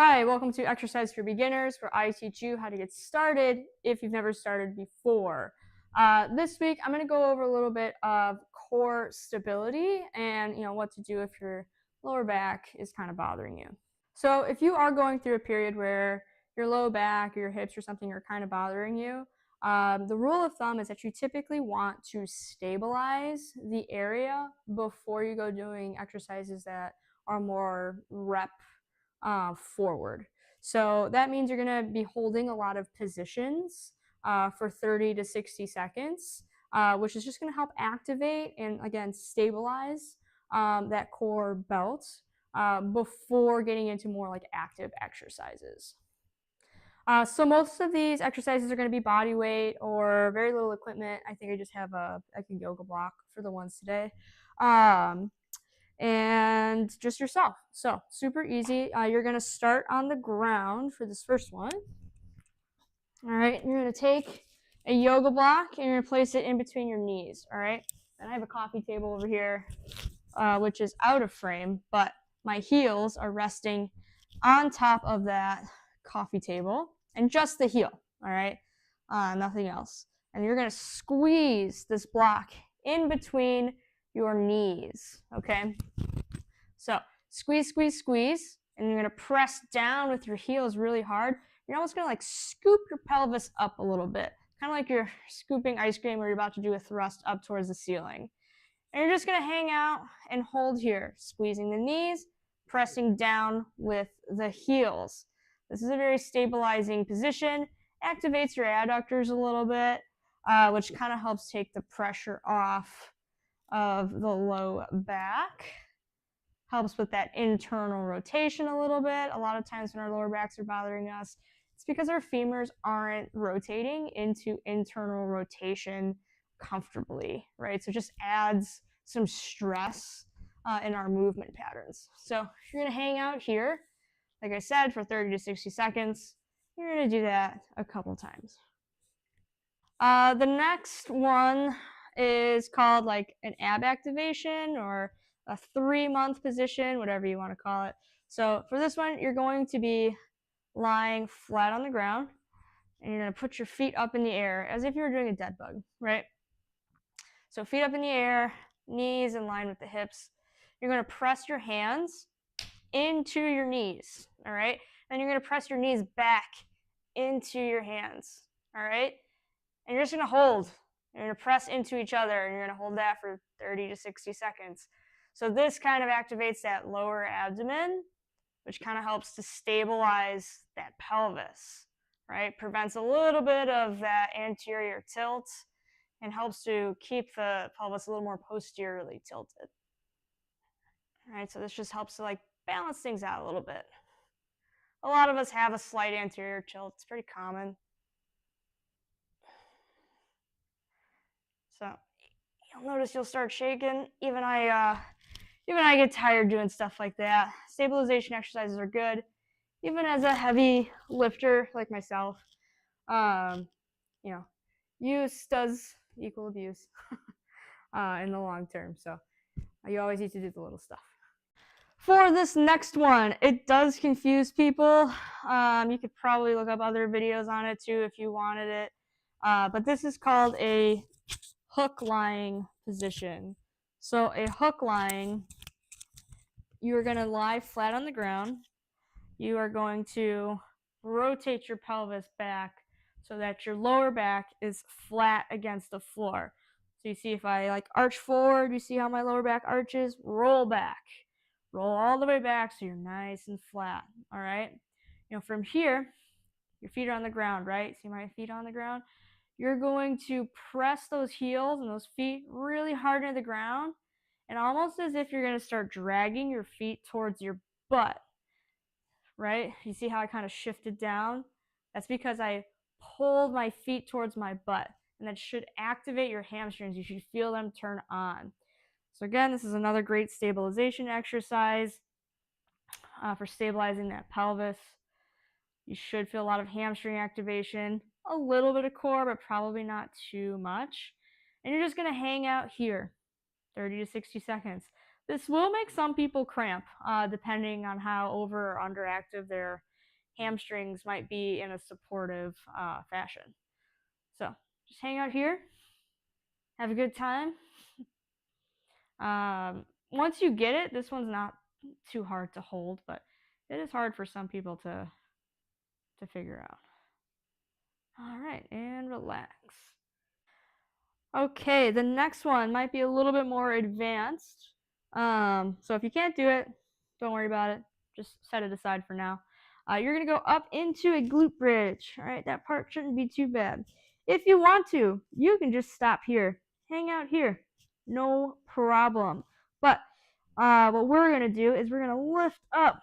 Hi, welcome to Exercise for Beginners, where I teach you how to get started if you've never started before. This week, I'm going to go over a little bit of core stability and what to do if your lower back is kind of bothering you. So if you are going through a period where your low back or your hips or something are kind of bothering you, the rule of thumb is that you typically want to stabilize the area before you go doing exercises that are more rep forward. So that means you're going to be holding a lot of positions for 30 to 60 seconds, which is just going to help activate and, again, stabilize that core belt before getting into more like active exercises. So most of these exercises are going to be body weight or very little equipment. I think I just have a yoga block for the ones today. And just yourself. So super easy. You're going to start on the ground for this first one. All right, you're going to take a yoga block and you're going to place it in between your knees. All right, and I have a coffee table over here, which is out of frame, but my heels are resting on top of that coffee table, and just the heel. All right, nothing else. And you're going to squeeze this block in between your knees. Okay. So squeeze, squeeze, squeeze, and you're going to press down with your heels really hard. You're almost going to like scoop your pelvis up a little bit, kind of like you're scooping ice cream or you're about to do a thrust up towards the ceiling. And you're just going to hang out and hold here, squeezing the knees, pressing down with the heels. This is a very stabilizing position, activates your adductors a little bit, which kind of helps take the pressure off of the low back. Helps with that internal rotation a little bit. A lot of times when our lower backs are bothering us, it's because our femurs aren't rotating into internal rotation comfortably, right? So it just adds some stress in our movement patterns. So you're going to hang out here, like I said, for 30 to 60 seconds. You're going to do that a couple times. The next one is called like an ab activation or a 3-month position, whatever you want to call it. So for this one, you're going to be lying flat on the ground, and you're going to put your feet up in the air as if you were doing a dead bug, right? So feet up in the air, knees in line with the hips. You're going to press your hands into your knees, all right? And you're going to press your knees back into your hands, all right? And you're just going to hold. You're going to press into each other, and you're going to hold that for 30 to 60 seconds. So this kind of activates that lower abdomen, which kind of helps to stabilize that pelvis, right? Prevents a little bit of that anterior tilt and helps to keep the pelvis a little more posteriorly tilted. All right, so this just helps to like balance things out a little bit. A lot of us have a slight anterior tilt. It's pretty common. So you'll notice you'll start shaking. Even I get tired doing stuff like that. Stabilization exercises are good. Even as a heavy lifter like myself, use does equal abuse in the long term. So you always need to do the little stuff. For this next one, it does confuse people. You could probably look up other videos on it too if you wanted it. But this is called a hook-lying position. So a hook-lying, you're going to lie flat on the ground. You are going to rotate your pelvis back so that your lower back is flat against the floor. So you see if I like arch forward, you see how my lower back arches? Roll back. Roll all the way back so you're nice and flat, all right? From here, your feet are on the ground, right? See my feet on the ground? You're going to press those heels and those feet really hard into the ground, and almost as if you're going to start dragging your feet towards your butt, right? You see how I kind of shifted down? That's because I pulled my feet towards my butt, and that should activate your hamstrings. You should feel them turn on. So again, this is another great stabilization exercise for stabilizing that pelvis. You should feel a lot of hamstring activation, a little bit of core, but probably not too much. And you're just going to hang out here 30 to 60 seconds. This will make some people cramp, depending on how over or underactive their hamstrings might be in a supportive fashion. So just hang out here, have a good time. Once you get it, this one's not too hard to hold, but it is hard for some people to figure out. All right, and relax. Okay, the next one might be a little bit more advanced. So if you can't do it, don't worry about it. Just set it aside for now. You're gonna go up into a glute bridge. All right, that part shouldn't be too bad. If you want to, you can just stop here, hang out here, no problem. But what we're gonna do is we're gonna lift up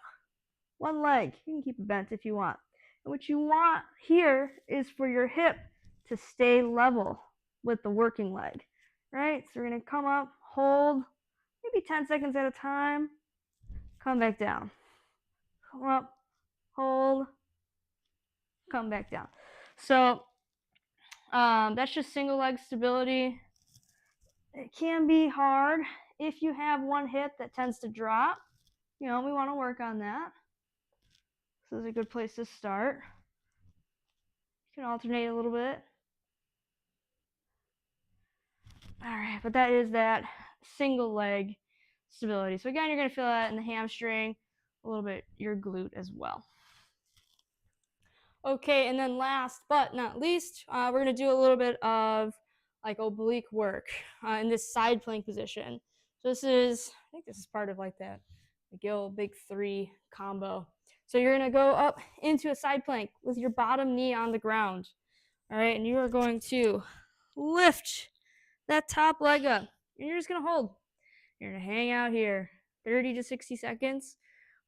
one leg. You can keep it bent if you want. And what you want here is for your hip to stay level with the working leg, right? So we're gonna come up, hold, maybe 10 seconds at a time, come back down. Come up, hold, come back down. So that's just single leg stability. It can be hard if you have one hip that tends to drop. You know, we want to work on that. This is a good place to start. You can alternate a little bit. All right, but that is that single leg stability. So again, you're going to feel that in the hamstring, a little bit your glute as well. Okay, and then last but not least, we're going to do a little bit of like oblique work in this side plank position. So this is, I think this is part of like that McGill Big 3 combo. So you're going to go up into a side plank with your bottom knee on the ground. All right, and you are going to lift that top leg up, and you're just going to hold. You're going to hang out here 30 to 60 seconds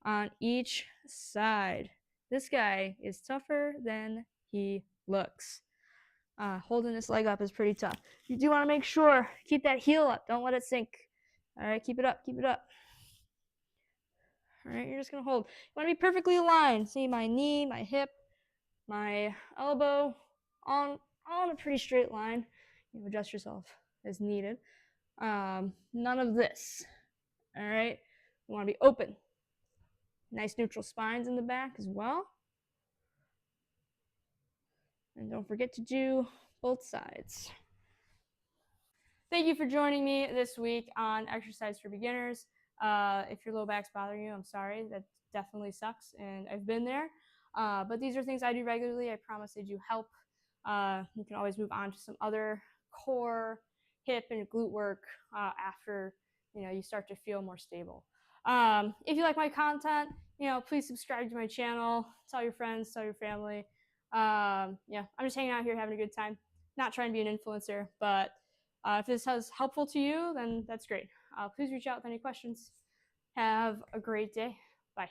on each side. This guy is tougher than he looks. Holding this leg up is pretty tough. You do want to make sure, keep that heel up. Don't let it sink. All right, keep it up, keep it up. All right, you're just going to hold. You want to be perfectly aligned. See my knee, my hip, my elbow, all in a pretty straight line. You adjust yourself as needed. None of this. All right, you want to be open. Nice neutral spines in the back as well. And don't forget to do both sides. Thank you for joining me this week on Exercise for Beginners. If your low back's bothering you, I'm sorry. That definitely sucks, and I've been there. But these are things I do regularly. I promise they do help. You can always move on to some other core, hip, and glute work after you start to feel more stable. If you like my content, please subscribe to my channel. Tell your friends, tell your family. I'm just hanging out here having a good time. Not trying to be an influencer, but if this is helpful to you, then that's great. Please reach out with any questions. Have a great day. Bye.